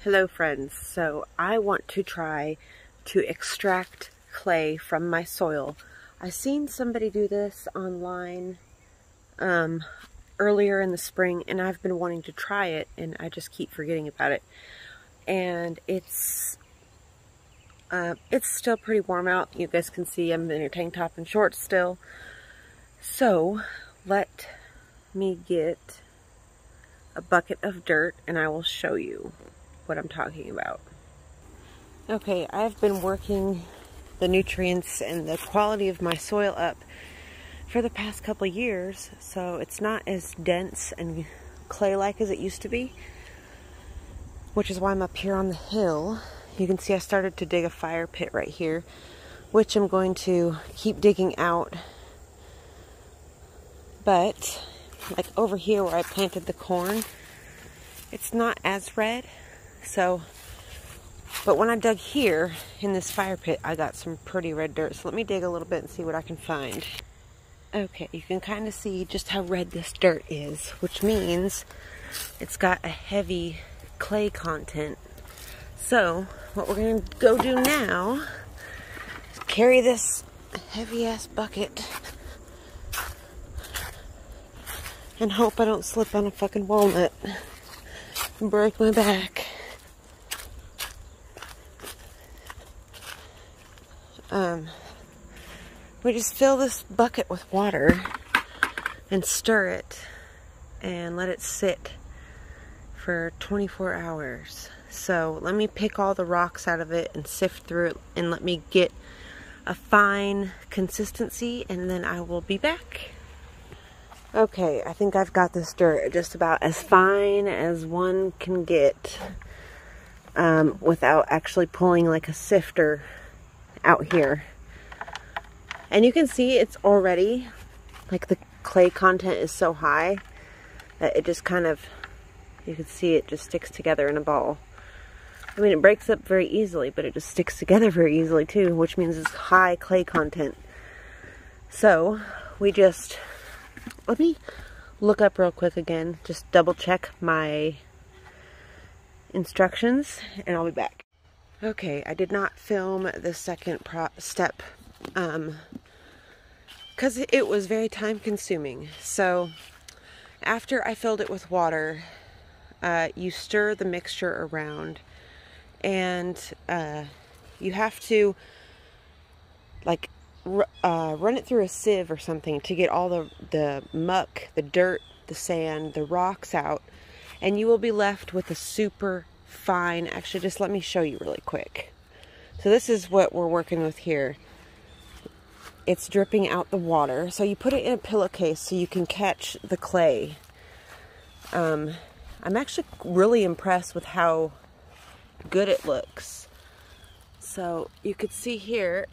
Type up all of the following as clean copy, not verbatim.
Hello friends, so I want to try to extract clay from my soil. I seen somebody do this online earlier in the spring, and I've been wanting to try it and I just keep forgetting about it. And it's still pretty warm out. You guys can see I'm in a tank top and shorts still. So let me get a bucket of dirt and I will show you what I'm talking about. Okay, I've been working the nutrients and the quality of my soil up for the past couple of years, so it's not as dense and clay-like as it used to be, which is why I'm up here on the hill. You can see I started to dig a fire pit right here, which I'm going to keep digging out. But like over here where I planted the corn, it's not as red. So, but when I dug here in this fire pit, I got some pretty red dirt. So let me dig a little bit and see what I can find. Okay, you can kind of see just how red this dirt is, which means it's got a heavy clay content. So what we're going to go do now is carry this heavy ass bucket and hope I don't slip on a fucking walnut and break my back. We just fill this bucket with water and stir it and let it sit for 24 hours. So let me pick all the rocks out of it and sift through it and let me get a fine consistency, and then I will be back. Okay, I think I've got this dirt just about as fine as one can get without actually pulling like a sifter out here. And you can see it's already, like, the clay content is so high that it just kind of, you can see it just sticks together in a ball. I mean, it breaks up very easily, but it just sticks together very easily too, which means it's high clay content. So we just, let me look up real quick again, just double check my instructions, and I'll be back. Okay, I did not film the second step because it was very time consuming. So after I filled it with water, you stir the mixture around, and you have to like run it through a sieve or something to get all the muck, the dirt, the sand, the rocks out, and you will be left with a super fine, actually just let me show you really quick. So this is what we're working with here. It's dripping out the water, so you put it in a pillowcase so you can catch the clay. I'm actually really impressed with how good it looks. So you could see here,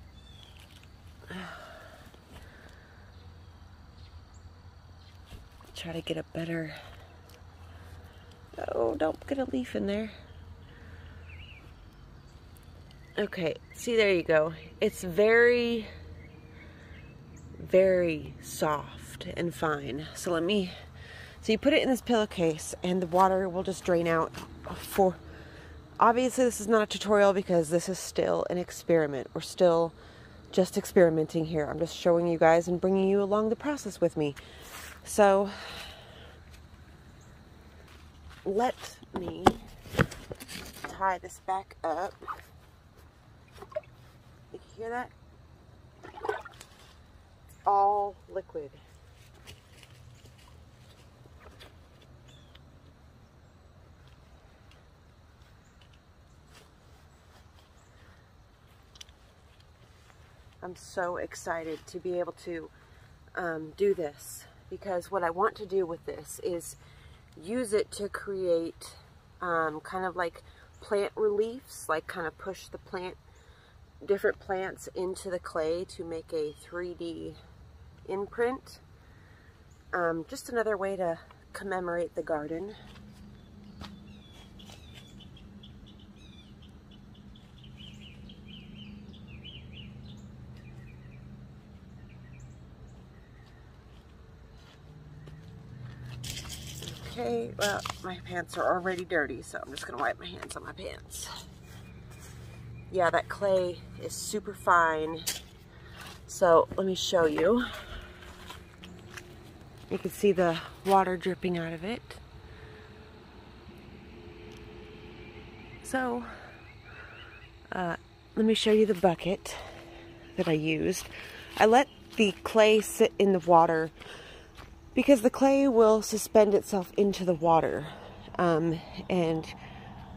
try to get a better, oh, don't get a leaf in there. Okay, see, there you go. It's very, very soft and fine. So you put it in this pillowcase and the water will just drain out. Obviously this is not a tutorial because this is still an experiment. We're still just experimenting here. I'm just showing you guys and bringing you along the process with me. So let me tie this back up. You hear that? It's all liquid. I'm so excited to be able to do this, because what I want to do with this is use it to create kind of like plant reliefs, like kind of push the different plants into the clay to make a 3D imprint. Just another way to commemorate the garden. Okay, well, my pants are already dirty, so I'm just gonna wipe my hands on my pants. Yeah, that clay is super fine. So let me show you. You can see the water dripping out of it. So, let me show you the bucket that I used. I let the clay sit in the water because the clay will suspend itself into the water, and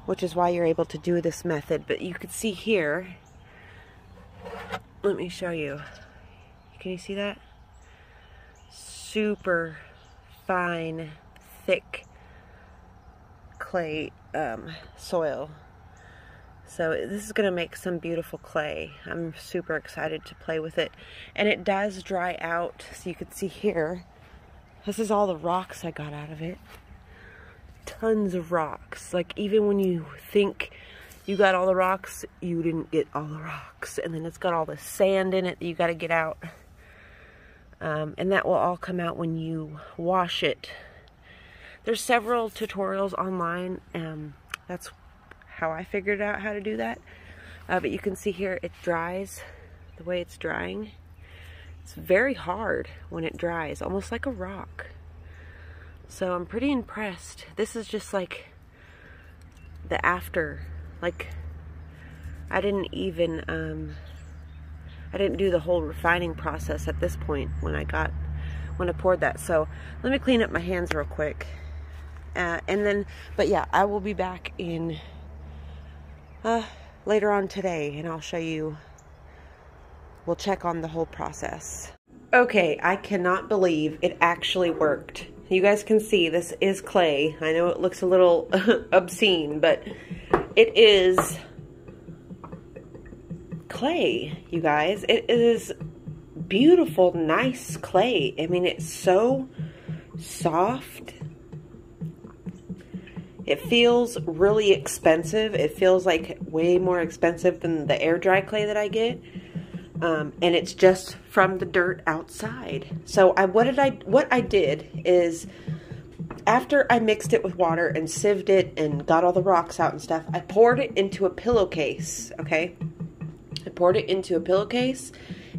which is why you're able to do this method. But you can see here, let me show you. Can you see that? Super fine, thick clay soil. So this is going to make some beautiful clay. I'm super excited to play with it. And it does dry out, so you can see here. This is all the rocks I got out of it. Tons of rocks. Like, even when you think you got all the rocks, you didn't get all the rocks. And then it's got all the sand in it that you got to get out. And that will all come out when you wash it. There's several tutorials online. That's how I figured out how to do that. But you can see here it dries the way it's drying. It's very hard when it dries, almost like a rock. So I'm pretty impressed. This is just like the after. Like, I didn't even, I didn't do the whole refining process at this point when I poured that. So let me clean up my hands real quick. But yeah, I will be back in later on today, and I'll show you, we'll check on the whole process. Okay, I cannot believe it actually worked. You guys can see this is clay. I know it looks a little obscene, but it is clay, you guys. It is beautiful, nice clay. I mean, it's so soft. It feels really expensive. It feels like way more expensive than the air dry clay that I get. And it's just from the dirt outside. So what I did is, after I mixed it with water and sieved it and got all the rocks out and stuff, I poured it into a pillowcase, okay? I poured it into a pillowcase,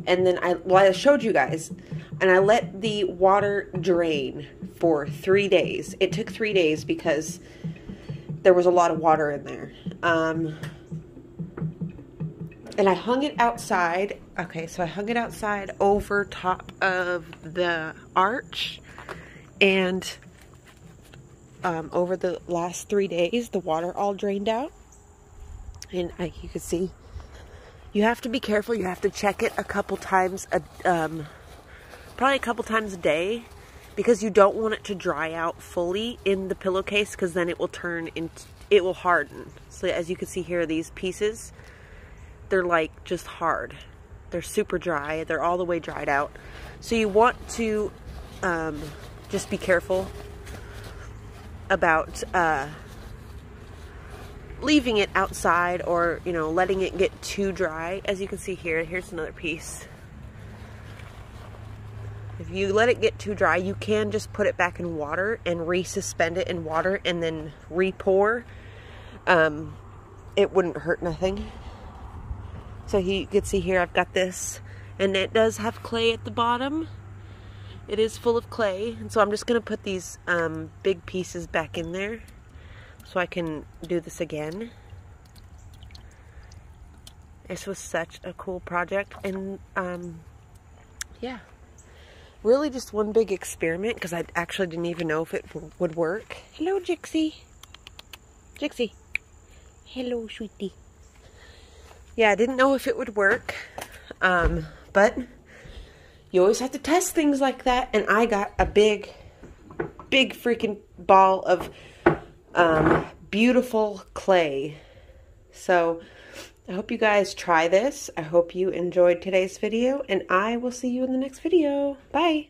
and then I showed you guys, and I let the water drain for 3 days. It took 3 days because there was a lot of water in there. And I hung it outside. Okay, so I hung it outside over top of the arch. And over the last 3 days, the water all drained out. And you can see, you have to be careful. You have to check it a couple times, probably a couple times a day, because you don't want it to dry out fully in the pillowcase, because then it will it will harden. So as you can see here, these pieces, they're like just hard. They're super dry. They're all the way dried out. So you want to just be careful about leaving it outside, or, you know, letting it get too dry. As you can see here, here's another piece. If you let it get too dry, you can just put it back in water and resuspend it in water and then re-pour. It wouldn't hurt nothing. So you can see here, I've got this, and it does have clay at the bottom. It is full of clay, and so I'm just going to put these big pieces back in there so I can do this again. This was such a cool project, and yeah. Really just one big experiment, because I actually didn't even know if it would work. Hello, Jixie. Jixie. Hello, sweetie. Yeah, I didn't know if it would work. But you always have to test things like that. And I got a big freaking ball of beautiful clay. So I hope you guys try this. I hope you enjoyed today's video, and I will see you in the next video. Bye.